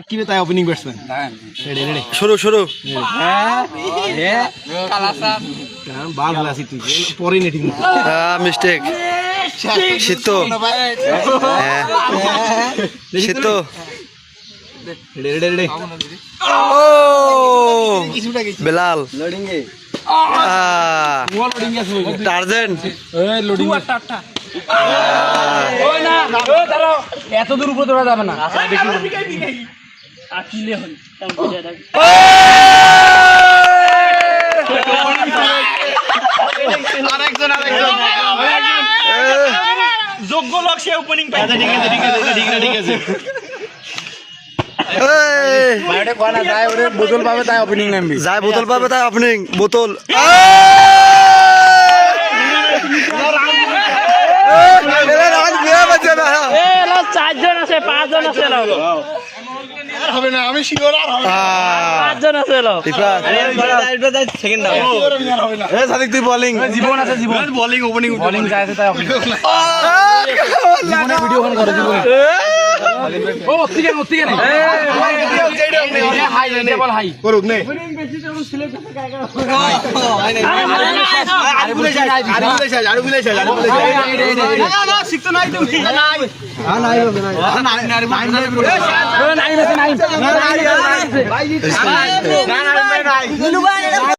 সাকিব তাই opening batsman ready ready শুরু বাল আছি তুই পরে নেটিং মিস্টেক শীত শীত রেডি রেডি রেডি ও বেলাল লোডিং আছে টার্জেন লোডিং ওই না ও দাঁড়াও এত দূর উপরে দৌড়া যাবে না আকিলে হল আরেকজন যোগ্য লোক সে ওপেনিং পাইছে ঠিক আছে বাইরে কোনা যায় ওরে বোতল পাবে তাই ওপেনিং নামবি যায় বোতল পাবে তাই ওপেনিং বোতল চারজন আছে পাঁচজন আছে হবে না আমি শিওর আর হবে পাঁচজন আছে সেকেন্ড দাও হবে না এ সাদিক তুই বোলিং জীবন আছে জীবন বোলিং ওপেনিং বোলিং যাইছে তাই জীবনে ভিডিও ফোন করে জীবনে ও ঠিক আছে হাই বল হাই করুক নে আরে বলে যাই না শিখতে নাই তুমি নাই নাই